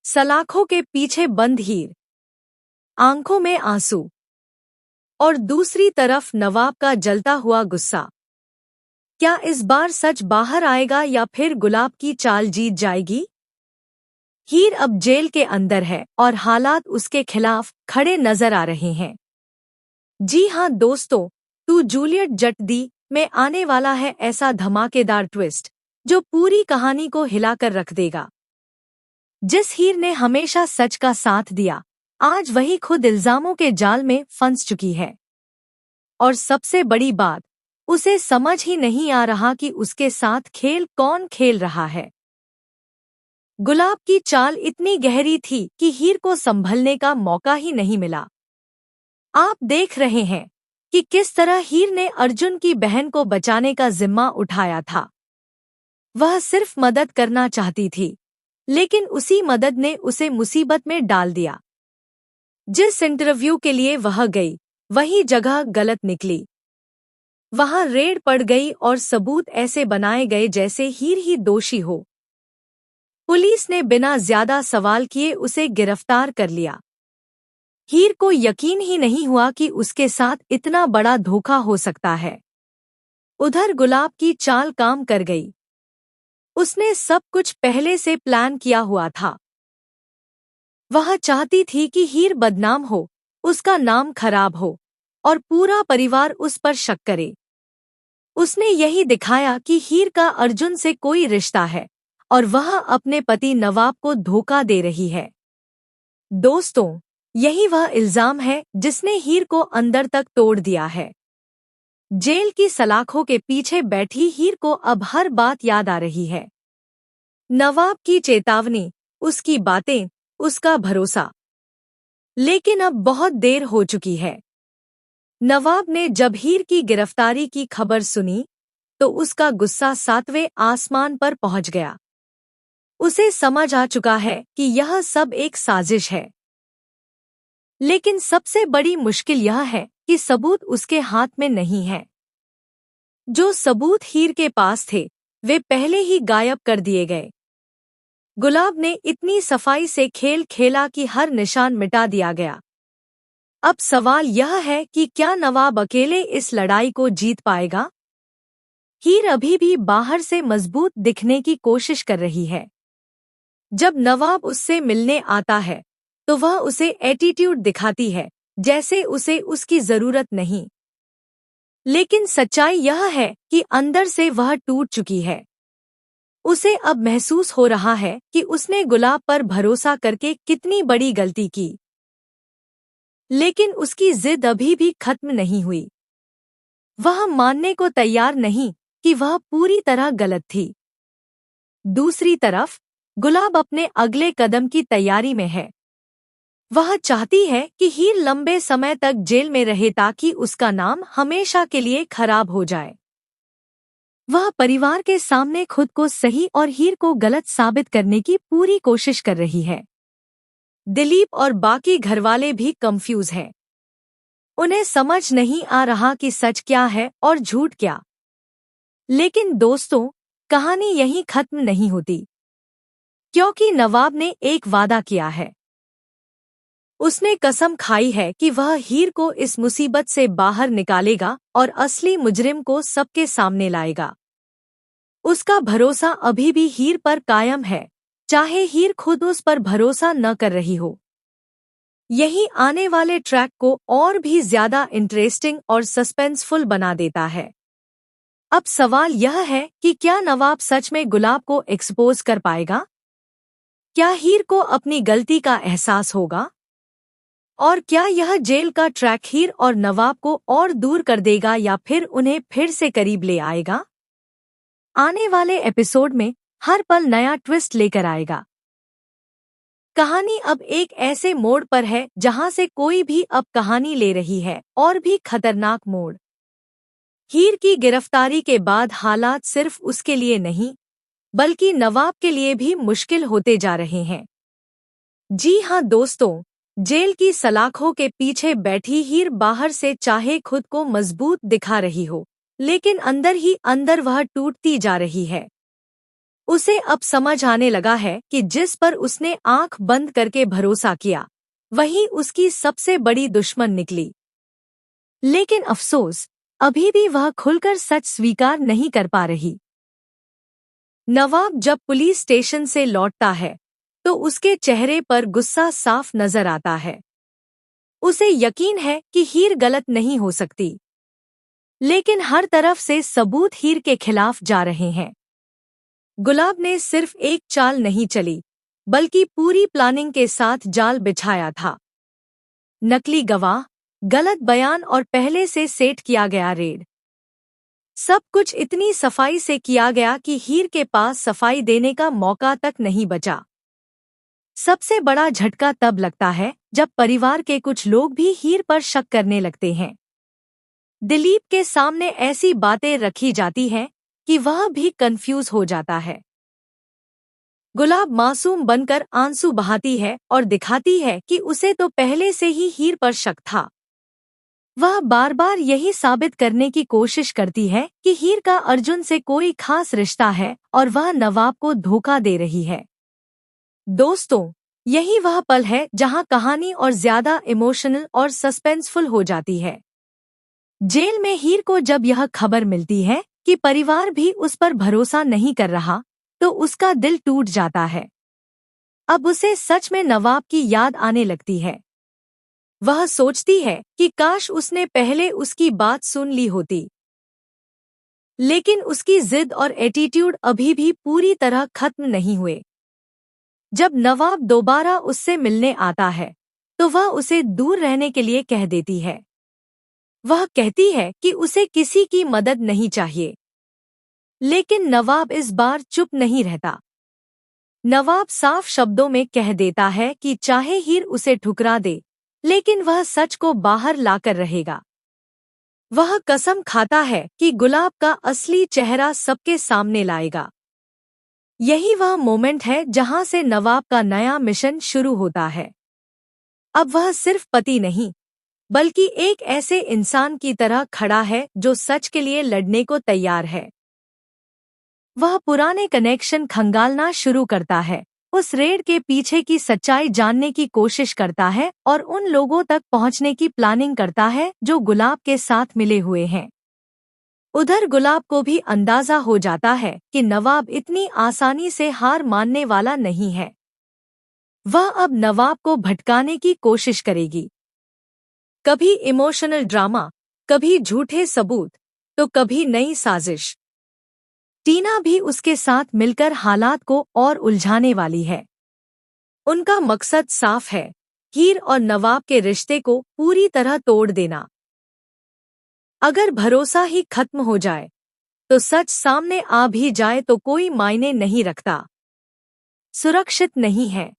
सलाखों के पीछे बंद हीर, आंखों में आंसू, और दूसरी तरफ नवाब का जलता हुआ गुस्सा। क्या इस बार सच बाहर आएगा या फिर गुलाब की चाल जीत जाएगी? हीर अब जेल के अंदर है और हालात उसके खिलाफ खड़े नजर आ रहे हैं। जी हां दोस्तों, टू जूलियट जट में आने वाला है ऐसा धमाकेदार ट्विस्ट जो पूरी कहानी को हिलाकर रख देगा। जिस हीर ने हमेशा सच का साथ दिया, आज वही खुद इल्जामों के जाल में फंस चुकी है। और सबसे बड़ी बात, उसे समझ ही नहीं आ रहा कि उसके साथ खेल कौन खेल रहा है। गुलाब की चाल इतनी गहरी थी कि हीर को संभलने का मौका ही नहीं मिला। आप देख रहे हैं कि किस तरह हीर ने अर्जुन की बहन को बचाने का जिम्मा उठाया था। वह सिर्फ मदद करना चाहती थी, लेकिन उसी मदद ने उसे मुसीबत में डाल दिया। जिस इंटरव्यू के लिए वह गई, वही जगह गलत निकली। वहां रेड पड़ गई और सबूत ऐसे बनाए गए जैसे हीर ही दोषी हो। पुलिस ने बिना ज्यादा सवाल किए उसे गिरफ्तार कर लिया। हीर को यकीन ही नहीं हुआ कि उसके साथ इतना बड़ा धोखा हो सकता है। उधर गुलाब की चाल काम कर गई। उसने सब कुछ पहले से प्लान किया हुआ था। वह चाहती थी कि हीर बदनाम हो, उसका नाम खराब हो और पूरा परिवार उस पर शक करे। उसने यही दिखाया कि हीर का अर्जुन से कोई रिश्ता है और वह अपने पति नवाब को धोखा दे रही है। दोस्तों, यही वह इल्जाम है जिसने हीर को अंदर तक तोड़ दिया है। जेल की सलाखों के पीछे बैठी हीर को अब हर बात याद आ रही है। नवाब की चेतावनी, उसकी बातें, उसका भरोसा। लेकिन अब बहुत देर हो चुकी है। नवाब ने जब हीर की गिरफ्तारी की खबर सुनी, तो उसका गुस्सा 7वें आसमान पर पहुंच गया। उसे समझ आ चुका है कि यह सब एक साजिश है। लेकिन सबसे बड़ी मुश्किल यह है कि सबूत उसके हाथ में नहीं है। जो सबूत हीर के पास थे, वे पहले ही गायब कर दिए गए। गुलाब ने इतनी सफाई से खेल खेला कि हर निशान मिटा दिया गया। अब सवाल यह है कि क्या नवाब अकेले इस लड़ाई को जीत पाएगा? हीर अभी भी बाहर से मजबूत दिखने की कोशिश कर रही है। जब नवाब उससे मिलने आता है, तो वह उसे एटीट्यूड दिखाती है, जैसे उसे उसकी जरूरत नहीं। लेकिन सच्चाई यह है कि अंदर से वह टूट चुकी है। उसे अब महसूस हो रहा है कि उसने गुलाब पर भरोसा करके कितनी बड़ी गलती की। लेकिन उसकी जिद अभी भी खत्म नहीं हुई। वह मानने को तैयार नहीं कि वह पूरी तरह गलत थी। दूसरी तरफ गुलाब अपने अगले कदम की तैयारी में है। वह चाहती है कि हीर लंबे समय तक जेल में रहे ताकि उसका नाम हमेशा के लिए खराब हो जाए। वह परिवार के सामने खुद को सही और हीर को गलत साबित करने की पूरी कोशिश कर रही है। दिलीप और बाकी घरवाले भी कंफ्यूज हैं। उन्हें समझ नहीं आ रहा कि सच क्या है और झूठ क्या। लेकिन दोस्तों, कहानी यहीं खत्म नहीं होती, क्योंकि नवाब ने एक वादा किया है। उसने कसम खाई है कि वह हीर को इस मुसीबत से बाहर निकालेगा और असली मुजरिम को सबके सामने लाएगा। उसका भरोसा अभी भी हीर पर कायम है, चाहे हीर खुद उस पर भरोसा न कर रही हो। यही आने वाले ट्रैक को और भी ज्यादा इंटरेस्टिंग और सस्पेंसफुल बना देता है। अब सवाल यह है कि क्या नवाब सच में गुलाब को एक्सपोज कर पाएगा? क्या हीर को अपनी गलती का एहसास होगा? और क्या यह जेल का ट्रैक हीर और नवाब को और दूर कर देगा या फिर उन्हें फिर से करीब ले आएगा? आने वाले एपिसोड में हर पल नया ट्विस्ट लेकर आएगा। कहानी अब एक ऐसे मोड़ पर है जहां से कोई भी अब कहानी ले रही है, और भी खतरनाक मोड़। हीर की गिरफ्तारी के बाद हालात सिर्फ उसके लिए नहीं, बल्कि नवाब के लिए भी मुश्किल होते जा रहे हैं। जी हां दोस्तों, जेल की सलाखों के पीछे बैठी हीर बाहर से चाहे खुद को मजबूत दिखा रही हो, लेकिन अंदर ही अंदर वह टूटती जा रही है। उसे अब समझ आने लगा है कि जिस पर उसने आंख बंद करके भरोसा किया, वही उसकी सबसे बड़ी दुश्मन निकली। लेकिन अफसोस, अभी भी वह खुलकर सच स्वीकार नहीं कर पा रही। नवाब जब पुलिस स्टेशन से लौटता है तो उसके चेहरे पर गुस्सा साफ नजर आता है। उसे यकीन है कि हीर गलत नहीं हो सकती, लेकिन हर तरफ से सबूत हीर के खिलाफ जा रहे हैं। गुलाब ने सिर्फ एक चाल नहीं चली, बल्कि पूरी प्लानिंग के साथ जाल बिछाया था। नकली गवाह, गलत बयान और पहले से सेट किया गया रेड, सब कुछ इतनी सफाई से किया गया कि हीर के पास सफाई देने का मौका तक नहीं बचा। सबसे बड़ा झटका तब लगता है जब परिवार के कुछ लोग भी हीर पर शक करने लगते हैं। दिलीप के सामने ऐसी बातें रखी जाती हैं कि वह भी कंफ्यूज हो जाता है। गुलाब मासूम बनकर आंसू बहाती है और दिखाती है कि उसे तो पहले से ही हीर पर शक था। वह बार बार यही साबित करने की कोशिश करती है कि हीर का अर्जुन से कोई खास रिश्ता है और वह नवाब को धोखा दे रही है। दोस्तों, यही वह पल है जहां कहानी और ज्यादा इमोशनल और सस्पेंसफुल हो जाती है। जेल में हीर को जब यह खबर मिलती है कि परिवार भी उस पर भरोसा नहीं कर रहा, तो उसका दिल टूट जाता है। अब उसे सच में नवाब की याद आने लगती है। वह सोचती है कि काश उसने पहले उसकी बात सुन ली होती। लेकिन उसकी जिद और एटीट्यूड अभी भी पूरी तरह खत्म नहीं हुए। जब नवाब दोबारा उससे मिलने आता है, तो वह उसे दूर रहने के लिए कह देती है। वह कहती है कि उसे किसी की मदद नहीं चाहिए। लेकिन नवाब इस बार चुप नहीं रहता। नवाब साफ शब्दों में कह देता है कि चाहे हीर उसे ठुकरा दे, लेकिन वह सच को बाहर लाकर रहेगा। वह कसम खाता है कि गुलाब का असली चेहरा सबके सामने लाएगा। यही वह मोमेंट है जहां से नवाब का नया मिशन शुरू होता है। अब वह सिर्फ पति नहीं, बल्कि एक ऐसे इंसान की तरह खड़ा है जो सच के लिए लड़ने को तैयार है। वह पुराने कनेक्शन खंगालना शुरू करता है, उस रेड के पीछे की सच्चाई जानने की कोशिश करता है और उन लोगों तक पहुंचने की प्लानिंग करता है जो गुलाब के साथ मिले हुए हैं। उधर गुलाब को भी अंदाजा हो जाता है कि नवाब इतनी आसानी से हार मानने वाला नहीं है। वह अब नवाब को भटकाने की कोशिश करेगी। कभी इमोशनल ड्रामा, कभी झूठे सबूत, तो कभी नई साजिश। टीना भी उसके साथ मिलकर हालात को और उलझाने वाली है। उनका मकसद साफ है, हीर और नवाब के रिश्ते को पूरी तरह तोड़ देना। अगर भरोसा ही खत्म हो जाए, तो सच सामने आ भी जाए तो कोई मायने नहीं रखता। सुरक्षित नहीं है।